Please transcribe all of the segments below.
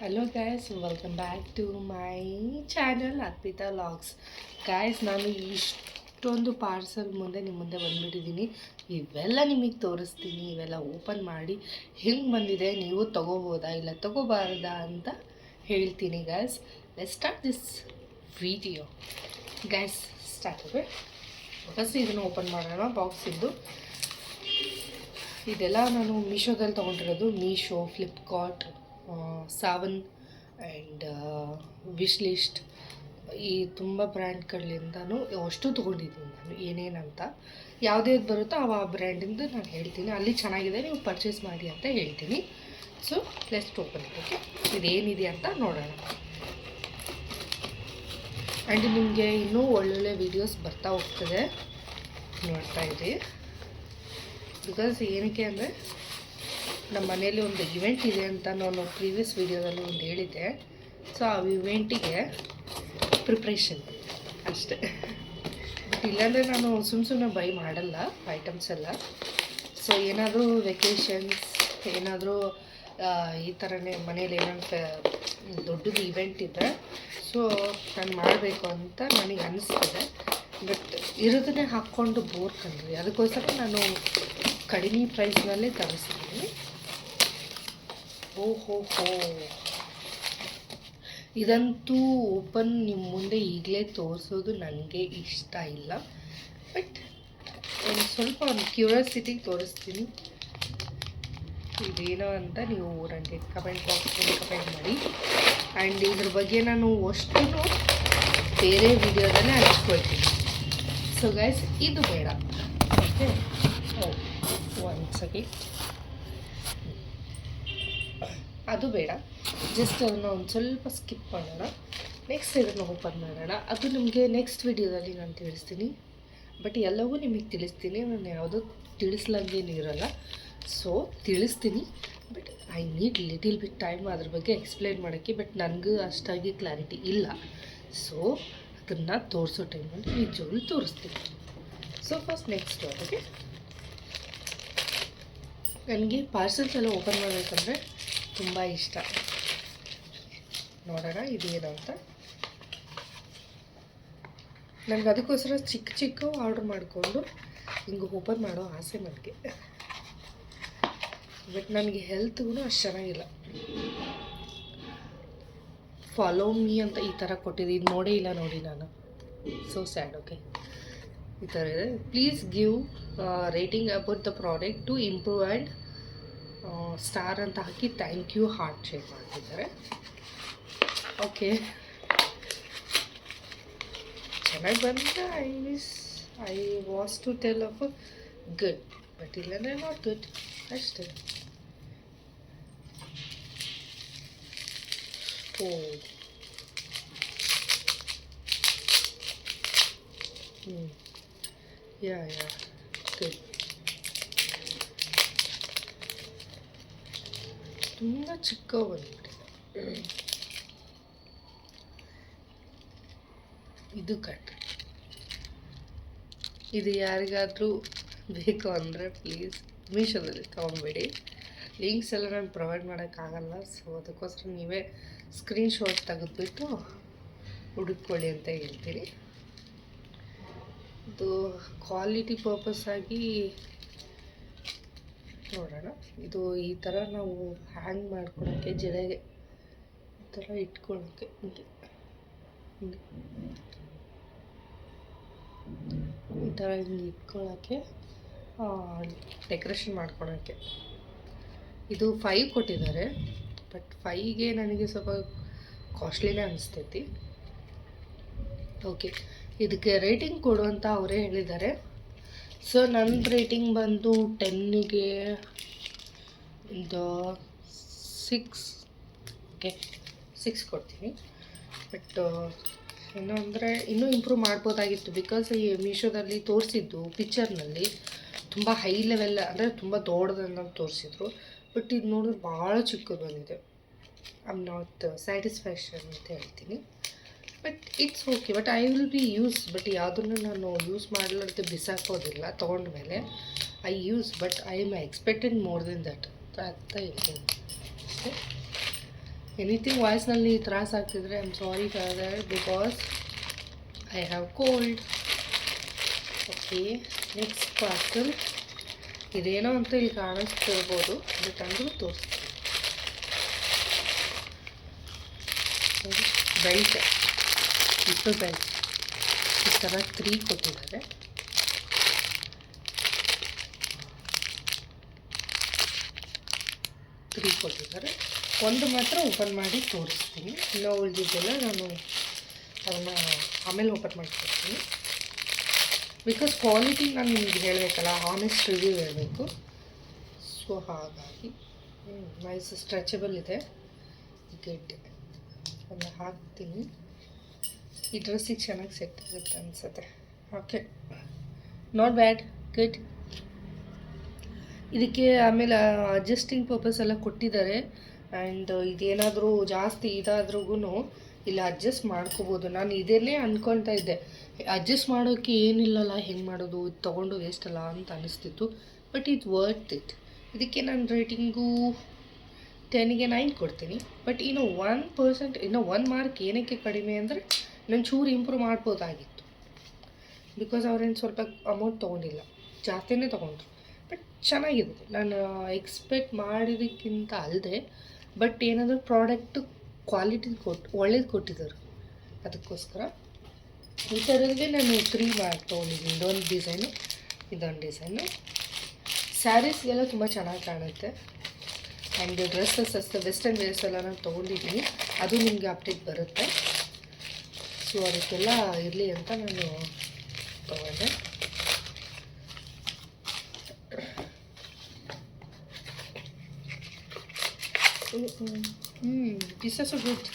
Hello guys, welcome back to my channel Arpita vlogs. Guys, ನಾನು ಇಷ್ಟೊಂದು parcel ನಿಮ್ಮ ಮುಂದೆ ಬಂದುಬಿಟ್ಟಿದ್ದೀನಿ. ಇವೆಲ್ಲ ನಿಮಗೆ ತೋರಿಸ್ತೀನಿ. ಇವೆಲ್ಲ ಓಪನ್ ಮಾಡಿ ಹೆಂಗೆ ಬಂದಿದೆ, ನೀವು ತೊಗೋಬೋದಾ ಇಲ್ಲ ತೊಗೋಬಾರ್ದಾ ಅಂತ ಹೇಳ್ತೀನಿ. Guys, let's start this video. Guys, start ಇದೆ. ಫಸ್ಟ್ ಇದನ್ನು ಓಪನ್ ಮಾಡೋಣ. ಬಾಕ್ಸಿಂದು ಇದೆಲ್ಲ ನಾನು ಮೀಶೋದಲ್ಲಿ ತೊಗೊಂಡಿರೋದು. Meesho, Flipkart, Savana and wishlist, ಈ ತುಂಬ ಬ್ರ್ಯಾಂಡ್ಗಳಿಂದನೂ ಅಷ್ಟು ತೊಗೊಂಡಿದ್ದೀನಿ ನಾನು. ಏನೇನಂತ ಯಾವುದೇ ಬರುತ್ತೋ ಆ ಬ್ರ್ಯಾಂಡಿಂದ ನಾನು ಹೇಳ್ತೀನಿ. ಅಲ್ಲಿ ಚೆನ್ನಾಗಿದೆ, ನೀವು ಪರ್ಚೇಸ್ ಮಾಡಿ ಅಂತ ಹೇಳ್ತೀನಿ. So let's open it. Okay, ಇದೇನಿದೆ ಅಂತ ನೋಡೋಣ. ಆ್ಯಂಡ್ ನಿಮಗೆ ಇನ್ನೂ ಒಳ್ಳೊಳ್ಳೆ ವೀಡಿಯೋಸ್ ಬರ್ತಾ ಹೋಗ್ತದೆ, ನೋಡ್ತಾ ಇರಿ. ಬಿಕಾಸ್ ಏನಕ್ಕೆ ಅಂದರೆ ನಮ್ಮ ಮನೇಲಿ ಒಂದು ಇವೆಂಟ್ ಇದೆ ಅಂತ ನಾನು ಪ್ರೀವಿಯಸ್ ವೀಡಿಯೋದಲ್ಲಿ ಒಂದು ಹೇಳಿದ್ದೆ. ಸೊ ಆ ಇವೆಂಟಿಗೆ ಪ್ರಿಪ್ರೇಷನ್ ಅಷ್ಟೇ. ಬಟ್ ಇಲ್ಲಾಂದರೆ ನಾನು ಸುಮ್ಮನೆ ಬೈ ಮಾಡಲ್ಲ ಐಟಮ್ಸ್ ಎಲ್ಲ. ಸೊ ಏನಾದರೂ ವೆಕೇಷನ್ಸ್, ಏನಾದರೂ ಈ ಥರನೇ ಮನೇಲಿ ಏನಾದ್ರು ದೊಡ್ಡದು ಇವೆಂಟ್ ಇದೆ, ಸೊ ನಾನು ಮಾಡಬೇಕು ಅಂತ ನನಗೆ ಅನ್ನಿಸ್ತದೆ. ಬಟ್ ಇರೋದನ್ನೇ ಹಾಕ್ಕೊಂಡು ಬೋರ್ ಕಂಡ್ರಿ, ಅದಕ್ಕೋಸ್ಕರ ನಾನು ಕಡಿಮೆ ಪ್ರೈಸ್ನಲ್ಲೇ ತರಿಸ್ತೀನಿ. ಓಹೋ, ಇದಂತೂ ಓಪನ್ ನಿಮ್ಮ ಮುಂದೆ ಈಗಲೇ ತೋರಿಸೋದು ನನಗೆ ಇಷ್ಟ ಇಲ್ಲ. ಬಟ್ ಒಂದು ಕ್ಯೂರಿಯಾಸಿಟಿಗೆ ತೋರಿಸ್ತೀನಿ. ಇದೇನೋ ಅಂತ ನೀವು ನನಗೆ ಕಮೆಂಟ್ ಬಾಕ್ಸಲ್ಲಿ ಕಮೆಂಟ್ ಮಾಡಿ. ಆ್ಯಂಡ್ ಇದ್ರ ಬಗ್ಗೆ ನಾನು ಅಷ್ಟು ಬೇರೆ ವಿಡಿಯೋದಲ್ಲೇ ಹಂಚ್ಕೊಳ್ತೀನಿ. ಸೊ ಗೈಸ್, ಇದು ಬೇಡ. ಓಕೆ, ಒಂದು ಸೆಕೆಂಡ್, ಅದು ಬೇಡ. ಜಸ್ಟ್ ಅದನ್ನು ಒಂದು ಸ್ವಲ್ಪ ಸ್ಕಿಪ್ ಮಾಡೋಣ. ನೆಕ್ಸ್ಟ್ ಇದನ್ನು ಓಪನ್ ಮಾಡೋಣ. ಅದು ನಿಮಗೆ ನೆಕ್ಸ್ಟ್ ವಿಡಿಯೋದಲ್ಲಿ ನಾನು ತಿಳಿಸ್ತೀನಿ. ಬಟ್ ಎಲ್ಲವೂ ನಿಮಗೆ ತಿಳಿಸ್ತೀನಿ, ನಾನು ಯಾವುದೂ ತಿಳಿಸ್ಲಂಗೇನು ಇರೋಲ್ಲ. ಸೊ ತಿಳಿಸ್ತೀನಿ, but I need little bit time ಅದ್ರ ಬಗ್ಗೆ ಎಕ್ಸ್ಪ್ಲೇನ್ ಮಾಡೋಕ್ಕೆ. ಬಟ್ ನನಗೂ ಅಷ್ಟಾಗಿ ಕ್ಲಾರಿಟಿ ಇಲ್ಲ. ಸೊ ಅದನ್ನು ತೋರಿಸೋ ಟೈಮಲ್ಲಿ ನಿಜವಾಗ್ಲೂ ತೋರಿಸ್ತೀನಿ. So first next, okay. ನನಗೆ ಪಾರ್ಸಲ್ಸ್ ಎಲ್ಲ ಓಪನ್ ಮಾಡಬೇಕಂದ್ರೆ ತುಂಬ ಇಷ್ಟ. ನೋಡೋಣ ಇದೇನು ಅಂತ. ನನಗೆ ಅದಕ್ಕೋಸ್ಕರ ಚಿಕ್ಕ ಆರ್ಡ್ರ್ ಮಾಡಿಕೊಂಡು ಹಿಂಗೆ ಓಪನ್ ಮಾಡೋ ಆಸೆ ನನಗೆ. ಬಟ್ ನನಗೆ ಹೆಲ್ತ್ಗೂ ಅಷ್ಟು ಚೆನ್ನಾಗಿಲ್ಲ. ಫಾಲೋ ಮೀ ಅಂತ ಈ ಥರ ಕೊಟ್ಟಿದ್ದು, ಇದು ನೋಡೇ ಇಲ್ಲ ನೋಡಿ ನಾನು. So sad. ಓಕೆ, ಈ ಥರ ಇದೆ. Please give rating about the product to improve and star ಅಂತ ಹಾಕಿ ಥ್ಯಾಂಕ್ ಯು ಹಾರ್ಟ್ ಶೇರ್ ಮಾಡ್ತಿದ್ದಾರೆ. ಓಕೆ, ಚೆನ್ನಾಗಿ ಬಂದರೆ I was to tell of good, but ಇಲ್ಲಾಂದರೆ ನಾಟ್ ಗುಡ್ ಅಷ್ಟೇ. Oh, yeah good. ತುಂಬ ಚಿಕ್ಕ ಬಂದ್ಬಿಟ್ಟಿದೆ. ಇದು ಕಟ್. ಇದು ಯಾರಿಗಾದರೂ ಬೇಕು ಅಂದರೆ ಪ್ಲೀಸ್ ಮೀಶೋದಲ್ಲಿ ತೊಗೊಂಬೇಡಿ. ಲಿಂಕ್ಸ್ ಎಲ್ಲ ನಾನು ಪ್ರೊವೈಡ್ ಮಾಡೋಕ್ಕಾಗಲ್ಲ. ಸೊ ಅದಕ್ಕೋಸ್ಕರ ನೀವೇ ಸ್ಕ್ರೀನ್ಶಾಟ್ ತೆಗೆದುಬಿಟ್ಟು ಹುಡುಕೊಳ್ಳಿ ಅಂತ ಹೇಳ್ತೀನಿ. ಇದು ಕ್ವಾಲಿಟಿ ಪರ್ಪಸ್ ಆಗಿ ನೋಡೋಣ. ಇದು ಈ ಥರ ನಾವು ಹ್ಯಾಂಗ್ ಮಾಡ್ಕೊಳ್ಳೋಕ್ಕೆ, ಜಡೆಗೆ ಈ ಥರ ಇಟ್ಕೊಳ್ಳೋಕ್ಕೆ, ಈ ಥರ ಹಿಂಗೆ ಇಟ್ಕೊಳ್ಳೋಕ್ಕೆ, ಡೆಕೋರೇಷನ್ ಮಾಡ್ಕೊಳೋಕ್ಕೆ. ಇದು 5 ಕೊಟ್ಟಿದ್ದಾರೆ. ಬಟ್ 5ಗೆ ನನಗೆ ಸ್ವಲ್ಪ ಕಾಸ್ಟ್ಲಿನೇ ಅನಿಸ್ತೈತಿ. ಓಕೆ, ಇದಕ್ಕೆ ರೇಟಿಂಗ್ ಕೊಡು ಅಂತ ಅವರೇ ಹೇಳಿದ್ದಾರೆ. ಸೊ ನನ್ನ ರೇಟಿಂಗ್ ಬಂದು 10ಗೆ ಒಂದು 6. ಓಕೆ, 6 ಕೊಡ್ತೀನಿ. ಬಟ್ ಏನು ಅಂದರೆ ಇನ್ನೂ ಇಂಪ್ರೂವ್ ಮಾಡ್ಬೋದಾಗಿತ್ತು. ಬಿಕಾಸ್ ಈ ಮೀಶೋದಲ್ಲಿ ತೋರಿಸಿದ್ದು ಪಿಕ್ಚರ್ನಲ್ಲಿ ತುಂಬ ಹೈ ಲೆವೆಲ್, ಅಂದರೆ ತುಂಬ ದೊಡ್ಡದನ್ನು ತೋರಿಸಿದ್ರು. ಬಟ್ ಇದು ನೋಡಿದ್ರೆ ಭಾಳ ಚಿಕ್ಕದು ಬಂದಿದೆ. ಐ ಆಮ್ ನಾಟ್ ಸ್ಯಾಟಿಸ್ಫ್ಯಾಕ್ಷನ್ ಅಂತ ಹೇಳ್ತೀನಿ. But it's okay. But I will be use. But ಯಾವುದನ್ನು ನಾನು ಯೂಸ್ ಮಾಡಲಾರ್ದೆ ಬಿಸಾಕೋದಿಲ್ಲ. ತೊಗೊಂಡ ಮೇಲೆ I use, but I am expected more than that ಅಂತ ಹೇಳ್ತೀನಿ ಅಷ್ಟೇ. ಎನಿಥಿಂಗ್ ವಾಯ್ಸ್ನಲ್ಲಿ ತ್ರಾಸ ಆಗ್ತಿದ್ರೆ I am sorry for that because I have cold. Okay, next parcel ಇದೇನೋ ಅಂತ ಇಲ್ಲಿ ಕಾಣಿಸ್ತಿರ್ಬೋದು, ಬಟ್ ಅಂದರೂ ತೋರಿಸ್ತೀನಿ. ಬೆಲ್ಟ್, ಇಷ್ಟು ಬೆಲ್ಟ್ ಈ ಥರ 3 ಕೊಟ್ಟಿದ್ದಾರೆ. ಒಂದು ಮಾತ್ರ ಓಪನ್ ಮಾಡಿ ತೋರಿಸ್ತೀನಿ, ಇನ್ನೂ ಉಳಿದಿದ್ದೆಲ್ಲ ನಾನು ಅದನ್ನು ಆಮೇಲೆ ಓಪನ್ ಮಾಡಿ ತೋರಿಸ್ತೀನಿ. ಬಿಕಾಸ್ ಕ್ವಾಲಿಟಿ ನಾನು ನಿಮಗೆ ಹೇಳಬೇಕಲ್ಲ, ಆನೆಸ್ಟ್ ರಿವ್ಯೂ ಹೇಳಬೇಕು. ಸೊ ಹಾಗಾಗಿ ನೈಸ್ ಸ್ಟ್ರೆಚಬಲ್ ಇದೆ. ಗೆಡ್ಡೆ ಒಂದು ಹಾಕ್ತೀನಿ, ಈ ಡ್ರೆಸ್ಸಿಗೆ ಚೆನ್ನಾಗಿ ಸೆಟ್ ಆಗುತ್ತೆ ಅನಿಸುತ್ತೆ. Okay, not bad, good. ಇದಕ್ಕೆ ಆಮೇಲೆ ಅಡ್ಜಸ್ಟಿಂಗ್ ಪರ್ಪಸ್ ಎಲ್ಲ ಕೊಟ್ಟಿದ್ದಾರೆ. ಆ್ಯಂಡ್ ಇದೇನಾದರೂ ಜಾಸ್ತಿ ಇದಾದ್ರೂ ಇಲ್ಲಿ ಅಡ್ಜಸ್ಟ್ ಮಾಡ್ಕೋಬೋದು. ನಾನು ಇದನ್ನೇ ಅಂದ್ಕೊಳ್ತಾ ಇದ್ದೆ, ಅಡ್ಜಸ್ಟ್ ಮಾಡೋಕ್ಕೆ ಏನಿಲ್ಲಲ್ಲ, ಹೆಂಗೆ ಮಾಡೋದು, ಇದು ತೊಗೊಂಡು ವೇಸ್ಟ್ ಅಲ್ಲ ಅಂತ ಅನ್ನಿಸ್ತಿತ್ತು. ಬಟ್ ಇದು ವರ್ತ್ ಇಟ್. ಇದಕ್ಕೆ ನಾನು ರೇಟಿಂಗು 10ಗೆ 9 ಕೊಡ್ತೀನಿ. ಬಟ್ ಇನ್ನು 1%, ಇನ್ನು 1 ಮಾರ್ಕ್ ಏನಕ್ಕೆ ಕಡಿಮೆ ಅಂದರೆ ನಾನು ಚೂರು ಇಂಪ್ರೂವ್ ಮಾಡ್ಬೋದಾಗಿತ್ತು. ಬಿಕಾಸ್ ಅವ್ರೇನು ಸ್ವಲ್ಪ ಅಮೌಂಟ್ ತೊಗೊಂಡಿಲ್ಲ, ಜಾಸ್ತಿನೇ ತೊಗೊಂಡ್ರು. ಬಟ್ ಚೆನ್ನಾಗಿದೆ, ನಾನು ಎಕ್ಸ್ಪೆಕ್ಟ್ ಮಾಡಿದ್ದಕ್ಕಿಂತ ಅಲ್ಲದೆ. ಬಟ್ ಏನಾದರೂ ಪ್ರಾಡಕ್ಟು ಕ್ವಾಲಿಟಿ ಒಳ್ಳೇದು ಕೊಟ್ಟಿದ್ದರು, ಅದಕ್ಕೋಸ್ಕರ ಈ ಥರದ್ದೇ ನಾನು 3 ಮಾರ್ಕ್ ತೊಗೊಂಡಿದ್ದೀನಿ. ಇದೊಂದು ಡಿಸೈನು, ಇದೊಂದು ಡಿಸೈನು. ಸ್ಯಾರೀಸ್ಗೆಲ್ಲ ತುಂಬ ಚೆನ್ನಾಗಿ ಕಾಣುತ್ತೆ. ಆ್ಯಂಡ್ ಡ್ರೆಸ್ಸಸ್ ವೆಸ್ಟರ್ನ್ ವೇರ್ಸ್ ಎಲ್ಲ ನಾನು ತೊಗೊಂಡಿದ್ದೀನಿ, ಅದು ನಿಮಗೆ ಅಪ್ಡೇಟ್ ಬರುತ್ತೆ. ಸೊ ಅದಕ್ಕೆಲ್ಲ ಇರಲಿ ಅಂತ ನಾನು ತೊಗೊಂಡೆ. Pieces good.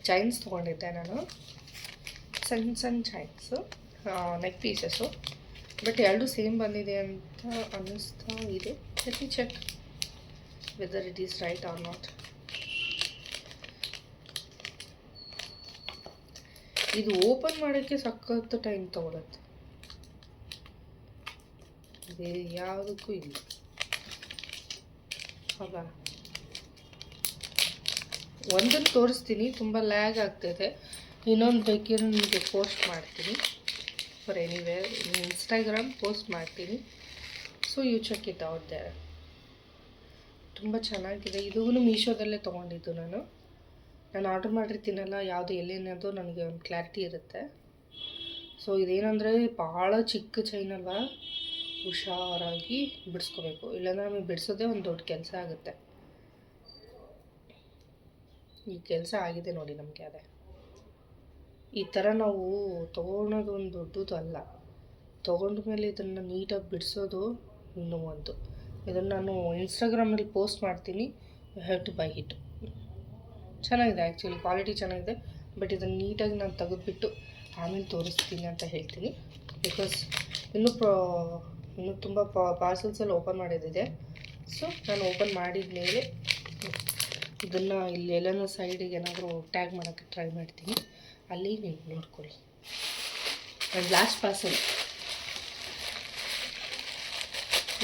ಚೈನ್ಸ್ ತೊಗೊಂಡಿದ್ದೆ ನಾನು, ಸಣ್ಣ ಚೈನ್ಸು, ನೆಕ್ ಪೀಸಸ್ಸು. ಬಟ್ ಎರಡು ಸೇಮ್ ಬಂದಿದೆ ಅಂತ ಅನ್ನಿಸ್ತಾ ಇದೆ. Let me check whether it is right or not. ಇದು ಓಪನ್ ಮಾಡೋಕ್ಕೆ ಸಖತ್ತು ಟೈಮ್ ತೊಗೊಳುತ್ತೆ, ಬೇರೆ ಯಾವುದಕ್ಕೂ ಇಲ್ಲ. ಹೌದಾ, ಒಂದನ್ನು ತೋರಿಸ್ತೀನಿ, ತುಂಬ ಲ್ಯಾಗ್ ಆಗ್ತಿದೆ. ಇನ್ನೊಂದು ಬೇಕಿರೋ ನಿಮಗೆ ಪೋಸ್ಟ್ ಮಾಡ್ತೀನಿ, ಫಾರ್ ಎನಿವೇರ್ ಇನ್ಸ್ಟಾಗ್ರಾಮ್ ಪೋಸ್ಟ್ ಮಾಡ್ತೀನಿ. So you check it out there. ತುಂಬ ಚೆನ್ನಾಗಿದೆ. ಇದೂ ಮೀಶೋದಲ್ಲೇ ತೊಗೊಂಡಿದ್ದು. ನಾನು ಆರ್ಡ್ರ್ ಮಾಡಿರ್ತೀನಲ್ಲ, ಯಾವುದು ಎಲ್ಲೇನದು ನನಗೆ ಒಂದು ಕ್ಲಾರಿಟಿ ಇರುತ್ತೆ. ಸೊ ಇದೇನಂದರೆ ಭಾಳ ಚಿಕ್ಕ ಚೈನ್ ಅಲ್ವಾ, ಹುಷಾರಾಗಿ ಬಿಡಿಸ್ಕೋಬೇಕು, ಇಲ್ಲಾಂದರೆ ನಮಗೆ ಬಿಡಿಸೋದೇ ಒಂದು ದೊಡ್ಡ ಕೆಲಸ ಆಗುತ್ತೆ. ಈ ಕೆಲಸ ಆಗಿದೆ ನೋಡಿ ನಮಗೆ. ಅದೇ ಈ ಥರ ನಾವು ತೊಗೊಳೋದು ಒಂದು ದೊಡ್ಡದು ಅಲ್ಲ, ತೊಗೊಂಡ ಮೇಲೆ ಇದನ್ನು ನೀಟಾಗಿ ಬಿಡಿಸೋದು ಇನ್ನೂ ಒಂದು. ಇದನ್ನು ನಾನು ಇನ್ಸ್ಟಾಗ್ರಾಮಲ್ಲಿ ಪೋಸ್ಟ್ ಮಾಡ್ತೀನಿ, you have to buy it. ಚೆನ್ನಾಗಿದೆ, ಆ್ಯಕ್ಚುಲಿ ಕ್ವಾಲಿಟಿ ಚೆನ್ನಾಗಿದೆ. ಬಟ್ ಇದನ್ನು ನೀಟಾಗಿ ನಾನು ತೆಗೆದುಬಿಟ್ಟು ಆಮೇಲೆ ತೋರಿಸ್ತೀನಿ ಅಂತ ಹೇಳ್ತೀನಿ. ಬಿಕಾಸ್ ಇನ್ನೂ ತುಂಬ ಪಾರ್ಸಲ್ಸಲ್ಲಿ ಓಪನ್ ಮಾಡೋದಿದೆ. ಸೊ ನಾನು ಓಪನ್ ಮಾಡಿದ ಮೇಲೆ ಇದನ್ನು ಇಲ್ಲೆಲ್ಲನೂ ಸೈಡಿಗೆ ಏನಾದರೂ ಟ್ಯಾಗ್ ಮಾಡೋಕ್ಕೆ ಟ್ರೈ ಮಾಡ್ತೀನಿ, ಅಲ್ಲಿ ನೀವು ನೋಡ್ಕೊಳ್ಳಿ. ಆ್ಯಂಡ್ ಲಾಸ್ಟ್ ಪಾರ್ಸಲ್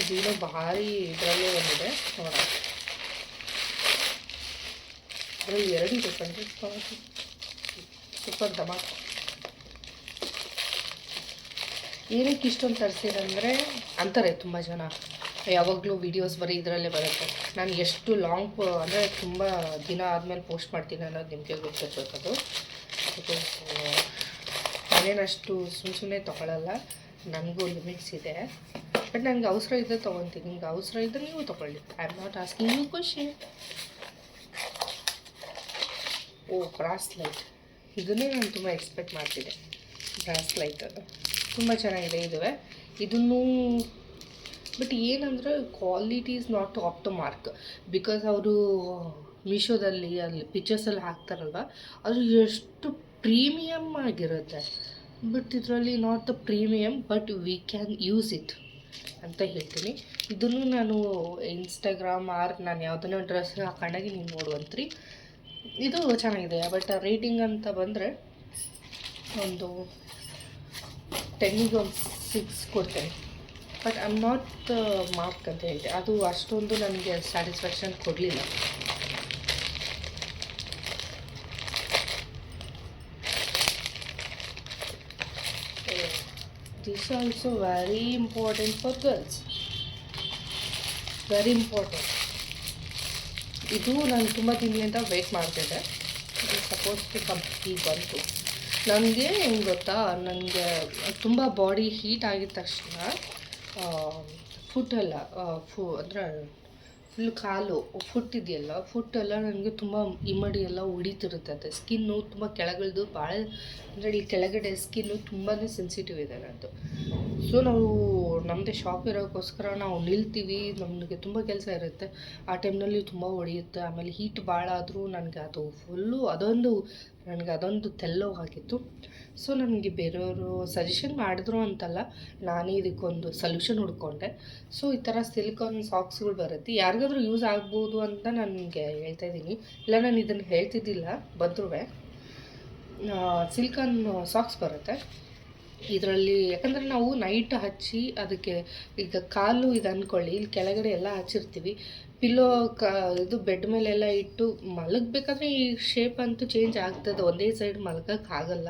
ಇದೇನೋ ಭಾರಿ ಇದರಲ್ಲೇ ಬಂದಿದೆ ನೋಡೋಣ. ಅದರಲ್ಲಿ 2 ಇದೆ ಕಂಡ್ರೆ, ಸೂಪರ್ ಧಮಾಕ. ಏನಕ್ಕೆ ಇಷ್ಟೊಂದು ತರಿಸಿದಂದರೆ ಅಂತಾರೆ ತುಂಬ ಜನ, ಯಾವಾಗಲೂ ವೀಡಿಯೋಸ್ ಬರೀ ಇದರಲ್ಲೇ ಬರುತ್ತೆ. ನಾನು ಎಷ್ಟು ಲಾಂಗ್ ಅಂದರೆ ತುಂಬ ದಿನ ಆದಮೇಲೆ ಪೋಸ್ಟ್ ಮಾಡ್ತೀನಿ ಅನ್ನೋದು ನಿಮಗೆ ಗೊತ್ತಿರಬೇಕದು. ಬಿಕಾಸ್ ನಾನೇನಷ್ಟು ಸುಮ್ಮನೆ ತೊಗೊಳ್ಳಲ್ಲ, ನನಗೂ ಲಿಮಿಟ್ಸ್ ಇದೆ. ಬಟ್ ನನಗೆ ಅವಸರ ಇದ್ದರೆ ತೊಗೊತೀನಿ, ನಿಮ್ಗೆ ಅವಸರ ಇದ್ದರೆ ನೀವು ತೊಗೊಳ್ಳಿ. I am not asking you question. Oh, bracelet, ಇದನ್ನೇ ನಾನು ತುಂಬ ಎಕ್ಸ್ಪೆಕ್ಟ್ ಮಾಡ್ತಿದ್ದೆ. ಬ್ರಾಸ್ಲೈಟ್ ತುಂಬ ಚೆನ್ನಾಗಿದೆ ಇದುವೆ ಇದನ್ನು. ಬಟ್ ಏನಂದರೆ quality is not up to mark. Because ಅವರು ಮೀಶೋದಲ್ಲಿ ಅಲ್ಲಿ ಪಿಕ್ಚರ್ಸಲ್ಲಿ ಹಾಕ್ತಾರಲ್ವ, ಅದು ಎಷ್ಟು ಪ್ರೀಮಿಯಮ್ ಆಗಿರುತ್ತೆ. ಬಟ್ ಇದರಲ್ಲಿ not the premium, but we can use it ಅಂತ ಹೇಳ್ತೀನಿ. ಇದನ್ನು ನಾನು ಇನ್ಸ್ಟಾಗ್ರಾಮ್ ನಾನು ಯಾವುದನ್ನೋ ಡ್ರೆಸ್ ಹಾಕೊಂಡಾಗಿ ನೀವು ನೋಡುವಂತ್ರಿ. ಇದು ಚೆನ್ನಾಗಿದೆ. ಬಟ್ ರೇಟಿಂಗ್ ಅಂತ ಬಂದರೆ ಒಂದು 10ಗೆ ಒಂದು 6 ಕೊಡ್ತೇನೆ. But I am not mark ಅಂತ ಹೇಳಿದೆ, ಅದು ಅಷ್ಟೊಂದು ನನಗೆ ಸ್ಯಾಟಿಸ್ಫ್ಯಾಕ್ಷನ್ ಕೊಡಲಿಲ್ಲ. This also very important for girls, very important. ಇದು ನಾನು ತುಂಬ ದಿನದಿಂದ ವೆಯ್ಟ್ ಮಾಡ್ತಿದ್ದೆ, ಸಪೋಸ್ ಟು ಕಂಪ್ಲೀಟ್ ಬಂತು. ನನಗೆ ಹೆಂಗೆ ಗೊತ್ತಾ, ನನಗೆ ತುಂಬ ಬಾಡಿ ಹೀಟ್ ಆಗಿದ ತಕ್ಷಣ ಫುಟ್ಟೆಲ್ಲ ಅಂದರೆ ಫುಲ್ ಕಾಲು ಫುಟ್ಟಿದೆಯಲ್ಲ, ಫುಟ್ಟೆಲ್ಲ ನನಗೆ ತುಂಬ ಇಮ್ಮಡಿ ಎಲ್ಲ ಉಡಿತಿರುತ್ತೆ. ಸ್ಕಿನ್ನು ತುಂಬ ಕೆಳಗಳ್ದು ಭಾಳ, ಅಂದರೆ ಈ ಕೆಳಗಡೆ ಸ್ಕಿನ್ನು ತುಂಬಾ ಸೆನ್ಸಿಟಿವ್ ಇದೆ ನನ್ನದು. ಸೊ ನಾವು ನಮ್ಮದೇ ಶಾಪ್ ಇರೋಕ್ಕೋಸ್ಕರ ನಾವು ನಿಲ್ತೀವಿ, ನಮಗೆ ತುಂಬ ಕೆಲಸ ಇರುತ್ತೆ. ಆ ಟೈಮ್ನಲ್ಲಿ ತುಂಬ ಹೊಡೆಯುತ್ತೆ. ಆಮೇಲೆ ಹೀಟ್ ಭಾಳ ಆದರೂ ನನಗೆ ಅದು ಫುಲ್ಲು ಅದೊಂದು ತೆಲ್ಲೋಗಿತ್ತು. ಸೊ ನನಗೆ ಬೇರೆಯವರು ಸಜೆಷನ್ ಮಾಡಿದ್ರು ಅಂತಲ್ಲ, ನಾನೇ ಇದಕ್ಕೊಂದು ಸೊಲ್ಯೂಷನ್ ಹುಡ್ಕೊಂಡೆ. ಸೊ ಈ ಥರ ಸಿಲಿಕಾನ್ ಸಾಕ್ಸ್ಗಳು ಬರುತ್ತೆ, ಯಾರಿಗಾದ್ರೂ ಯೂಸ್ ಆಗ್ಬೋದು ಅಂತ ನನಗೆ ಹೇಳ್ತಾ ಇದ್ದೀನಿ. ಇಲ್ಲ ನಾನು ಇದನ್ನು ಹೇಳ್ತಿದ್ದಿಲ್ಲ ಬಂದ್ರೂ. ಸಿಲಿಕಾನ್ ಸಾಕ್ಸ್ ಬರುತ್ತೆ ಇದರಲ್ಲಿ. ಯಾಕಂದರೆ ನಾವು ನೈಟ್ ಹಚ್ಚಿ ಅದಕ್ಕೆ, ಈಗ ಕಾಲು ಇದು ಅಂದ್ಕೊಳ್ಳಿ, ಇಲ್ಲಿ ಕೆಳಗಡೆ ಎಲ್ಲ ಹಚ್ಚಿರ್ತೀವಿ, ಪಿಲ್ಲೋ ಇದು ಬೆಡ್ ಮೇಲೆಲ್ಲ ಇಟ್ಟು ಮಲಗಬೇಕಾದ್ರೆ ಈ ಶೇಪ್ ಅಂತೂ ಚೇಂಜ್ ಆಗ್ತದೆ, ಒಂದೇ ಸೈಡ್ ಮಲಗೋಕ್ಕಾಗಲ್ಲ.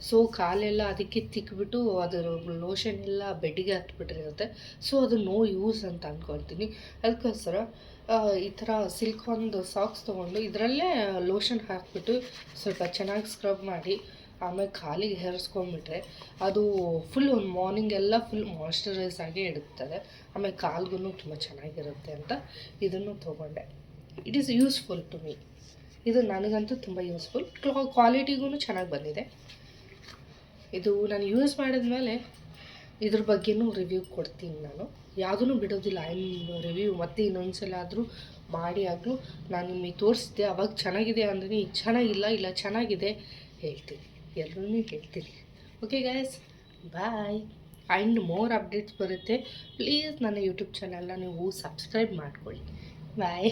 ಸೊ ಕಾಲೆಲ್ಲ ಅದಕ್ಕೆ ತಿಕ್ಬಿಟ್ಟು ಅದರ ಲೋಷನ್ ಎಲ್ಲ ಬೆಡ್ಡಿಗೆ ಹತ್ಬಿಟ್ಟಿರುತ್ತೆ. ಸೊ ಅದು ನೋ ಯೂಸ್ ಅಂತ ಅಂದ್ಕೊಳ್ತೀನಿ. ಅದಕ್ಕೋಸ್ಕರ ಈ ಥರ ಸಿಲ್ಕಾನ್ದು ಸಾಕ್ಸ್ ತೊಗೊಂಡು ಇದರಲ್ಲೇ ಲೋಷನ್ ಹಾಕಿಬಿಟ್ಟು ಸ್ವಲ್ಪ ಚೆನ್ನಾಗಿ ಸ್ಕ್ರಬ್ ಮಾಡಿ ಆಮೇಲೆ ಕಾಲಿಗೆ ಹೇರಿಸ್ಕೊಂಡ್ಬಿಟ್ರೆ ಅದು ಫುಲ್ ಒಂದು ಮಾರ್ನಿಂಗ್ ಎಲ್ಲ ಫುಲ್ ಮಾಯ್ಶ್ಚರೈಸ್ ಆಗಿ ಇಡುತ್ತದೆ. ಆಮೇಲೆ ಕಾಲ್ಗೂ ತುಂಬ ಚೆನ್ನಾಗಿರುತ್ತೆ ಅಂತ ಇದನ್ನು ತೊಗೊಂಡೆ. It is useful to me. ಇದು ನನಗಂತೂ ತುಂಬ ಯೂಸ್ಫುಲ್, ಕ್ವಾಲಿಟಿಗೂ ಚೆನ್ನಾಗಿ ಬಂದಿದೆ. ಇದು ನಾನು ಯೂಸ್ ಮಾಡಿದ್ಮೇಲೆ ಇದ್ರ ಬಗ್ಗೆನೂ ರಿವ್ಯೂ ಕೊಡ್ತೀನಿ. ನಾನು ಯಾವುದೂ ಬಿಡೋದಿಲ್ಲ, ರಿವ್ಯೂ ಮತ್ತೆ ಇನ್ನೊಂದ್ಸಲ ಆದರೂ ಮಾಡಿ ಆಗಲೂ ನಾನು ನಿಮಗೆ ತೋರಿಸಿದ್ದೆ. ಅವಾಗ ಚೆನ್ನಾಗಿದೆ ಅಂದರೆ ಈಗ ಚೆನ್ನಾಗಿಲ್ಲ, ಇಲ್ಲ ಚೆನ್ನಾಗಿದೆ ಹೇಳ್ತೀನಿ, ಎಲ್ಲರೂ ಹೇಳ್ತೀನಿ. Okay guys, bye. And more updates ಬರುತ್ತೆ. ಪ್ಲೀಸ್ ನನ್ನ ಯೂಟ್ಯೂಬ್ ಚಾನಲ್ನ ನೀವು ಸಬ್ಸ್ಕ್ರೈಬ್ ಮಾಡ್ಕೊಳ್ಳಿ. ಬಾಯ್.